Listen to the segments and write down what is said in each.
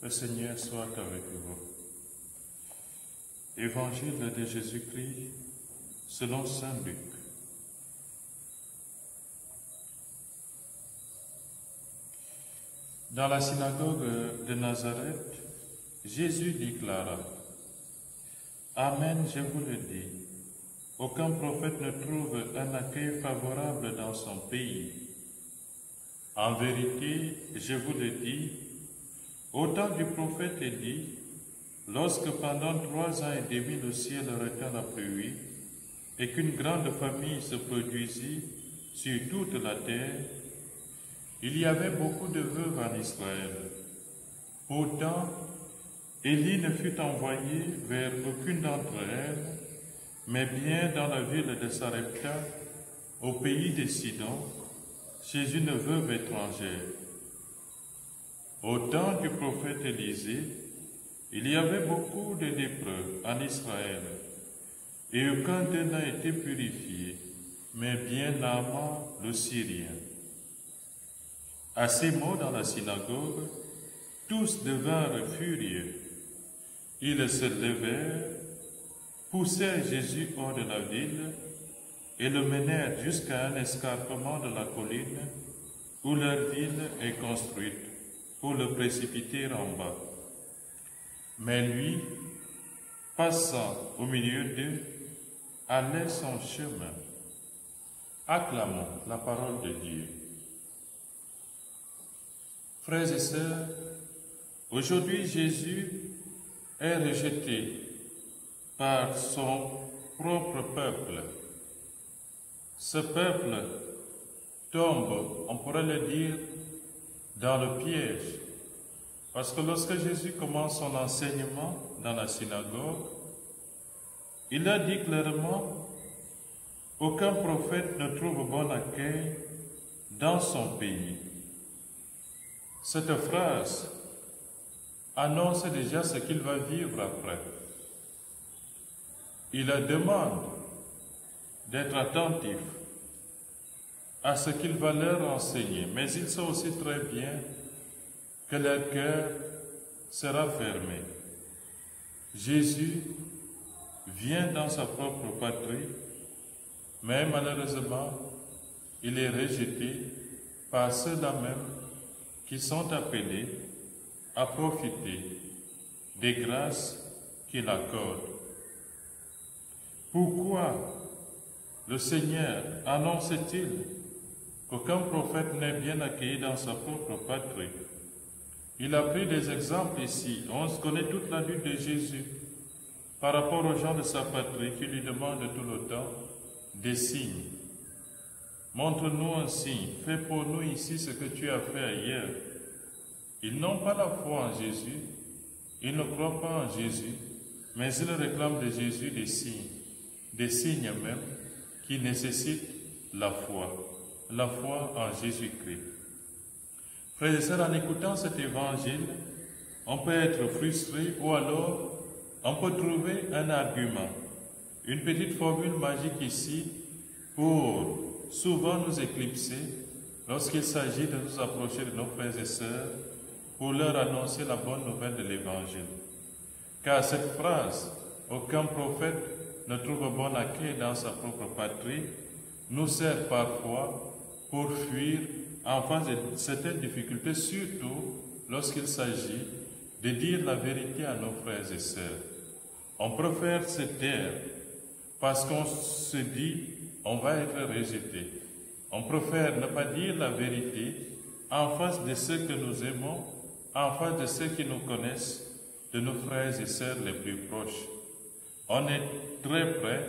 Le Seigneur soit avec vous. Évangile de Jésus-Christ selon saint Luc. Dans la synagogue de Nazareth, Jésus déclara: Amen, je vous le dis, aucun prophète ne trouve un accueil favorable dans son pays. En vérité, je vous le dis, au temps du prophète Élie, lorsque pendant 3 ans et demi le ciel retint la pluie, et qu'une grande famine se produisit sur toute la terre, il y avait beaucoup de veuves en Israël. Pourtant, Élie ne fut envoyé vers aucune d'entre elles, mais bien dans la ville de Sarepta, au pays de Sidon, chez une veuve étrangère. Au temps du prophète Élisée, il y avait beaucoup de lépreux en Israël, et aucun d'eux n'a été purifié, mais bien Naaman le Syrien. À ces mots dans la synagogue, tous devinrent furieux. Ils se levèrent, poussèrent Jésus hors de la ville et le menèrent jusqu'à un escarpement de la colline où leur ville est construite, pour le précipiter en bas. Mais lui, passant au milieu d'eux, allait son chemin. Acclamons la parole de Dieu. Frères et sœurs, aujourd'hui Jésus est rejeté par son propre peuple. Ce peuple tombe, on pourrait le dire, dans le piège. Parce que lorsque Jésus commence son enseignement dans la synagogue, il a dit clairement: aucun prophète ne trouve bon accueil dans son pays. Cette phrase annonce déjà ce qu'il va vivre après. Il demande d'être attentif à ce qu'il va leur enseigner, mais il sait aussi très bien que leur cœur sera fermé. Jésus vient dans sa propre patrie, mais malheureusement, il est rejeté par ceux-là même qui sont appelés à profiter des grâces qu'il accorde. Pourquoi le Seigneur annonce-t-il qu'aucun prophète n'est bien accueilli dans sa propre patrie? Il a pris des exemples ici. On connaît toute la lutte de Jésus par rapport aux gens de sa patrie qui lui demandent tout le temps des signes. Montre-nous un signe, fais pour nous ici ce que tu as fait ailleurs. Ils n'ont pas la foi en Jésus, ils ne croient pas en Jésus, mais ils réclament de Jésus des signes même qui nécessitent la foi en Jésus-Christ. Frères et sœurs, en écoutant cet évangile, on peut être frustré ou alors on peut trouver un argument, une petite formule magique ici pour souvent nous éclipser lorsqu'il s'agit de nous approcher de nos frères et sœurs pour leur annoncer la bonne nouvelle de l'évangile. Car cette phrase, aucun prophète ne trouve bon accueil dans sa propre patrie, nous sert parfois pour fuir en face de certaines difficultés, surtout lorsqu'il s'agit de dire la vérité à nos frères et sœurs. On préfère se taire parce qu'on se dit on va être rejeté. On préfère ne pas dire la vérité en face de ceux que nous aimons, en face de ceux qui nous connaissent, de nos frères et sœurs les plus proches. On est très prêt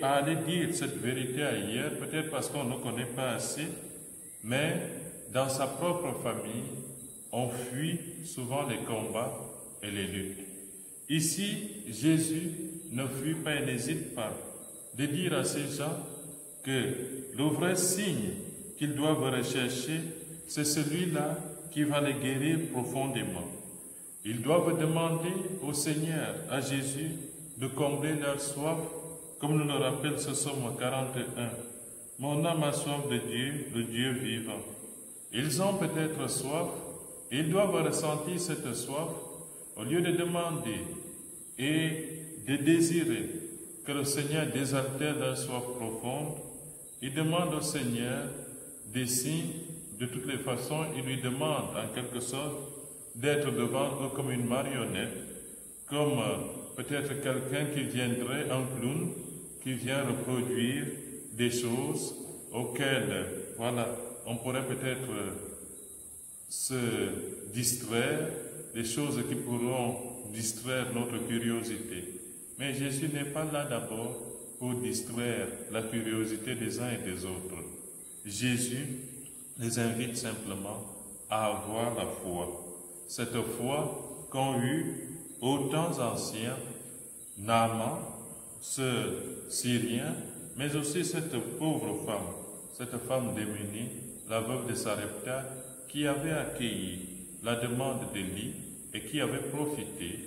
à aller dire cette vérité ailleurs, peut-être parce qu'on ne connaît pas assez, mais dans sa propre famille, on fuit souvent les combats et les luttes. Ici, Jésus ne fuit pas et n'hésite pas de dire à ces gens que le vrai signe qu'ils doivent rechercher, c'est celui-là qui va les guérir profondément. Ils doivent demander au Seigneur, à Jésus, de combler leur soif, comme nous le rappelle ce psaume 41. Mon âme a soif de Dieu, le Dieu vivant. Ils ont peut-être soif, Ils doivent ressentir cette soif au lieu de demander et de désirer que le Seigneur désaltère leur soif profonde. Ils demandent au Seigneur des signes. De toutes les façons, ils lui demandent en quelque sorte d'être devant eux comme une marionnette, comme peut-être quelqu'un qui viendrait, un clown, qui vient reproduire des choses auxquelles, voilà, on pourrait peut-être se distraire, des choses qui pourront distraire notre curiosité. Mais Jésus n'est pas là d'abord pour distraire la curiosité des uns et des autres. Jésus les invite simplement à avoir la foi. Cette foi qu'ont eue aux temps anciens Naaman, ce Syrien, mais aussi cette pauvre femme démunie, la veuve de Sarepta, qui avait accueilli la demande d'Élie et qui avait profité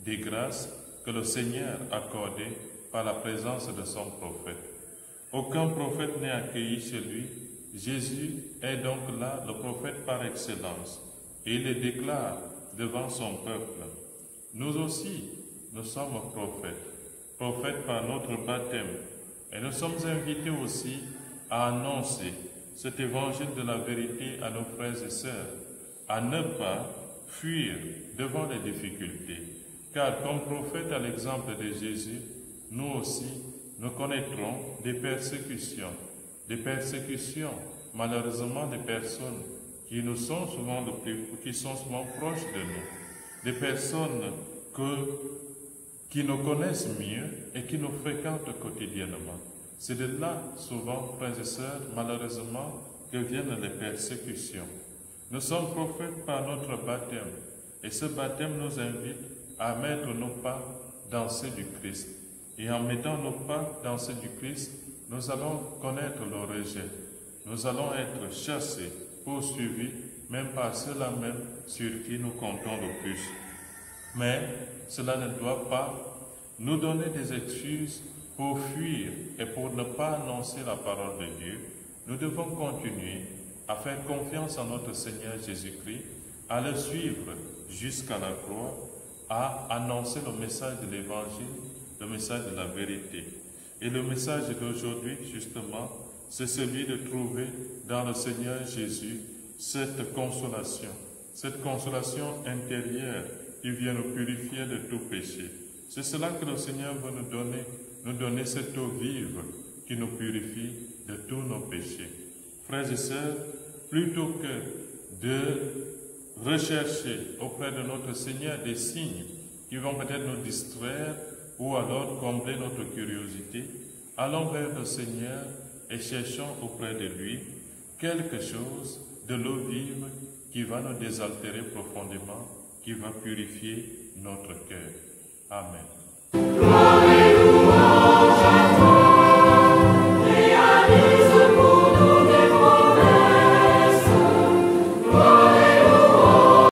des grâces que le Seigneur accordait par la présence de son prophète. Aucun prophète n'est accueilli chez lui. Jésus est donc là, le prophète par excellence, et il le déclare devant son peuple. Nous aussi, nous sommes prophètes par notre baptême, et nous sommes invités aussi à annoncer cet évangile de la vérité à nos frères et sœurs, à ne pas fuir devant les difficultés, car comme prophète à l'exemple de Jésus, nous aussi, nous connaîtrons des persécutions, malheureusement des personnes qui nous sont souvent qui sont souvent proches de nous, des personnes qui nous connaissent mieux et qui nous fréquentent quotidiennement. C'est de là, souvent, frères et sœurs, malheureusement, que viennent les persécutions. Nous sommes prophètes par notre baptême, et ce baptême nous invite à mettre nos pas dans ceux du Christ. Et en mettant nos pas dans ceux du Christ, nous allons connaître le rejet. Nous allons être chassés, poursuivis, même par ceux-là même sur qui nous comptons le plus. Mais cela ne doit pas nous donner des excuses pour fuir et pour ne pas annoncer la parole de Dieu. Nous devons continuer à faire confiance en notre Seigneur Jésus-Christ, à le suivre jusqu'à la croix, à annoncer le message de l'Évangile, le message de la vérité. Et le message d'aujourd'hui, justement, c'est celui de trouver dans le Seigneur Jésus cette consolation intérieure qui vient nous purifier de tout péché. C'est cela que le Seigneur veut nous donner cette eau vive qui nous purifie de tous nos péchés. Frères et sœurs, plutôt que de rechercher auprès de notre Seigneur des signes qui vont peut-être nous distraire ou alors combler notre curiosité, allons vers le Seigneur et cherchons auprès de lui quelque chose de l'eau vive qui va nous désaltérer profondément, qui va purifier notre cœur. Amen.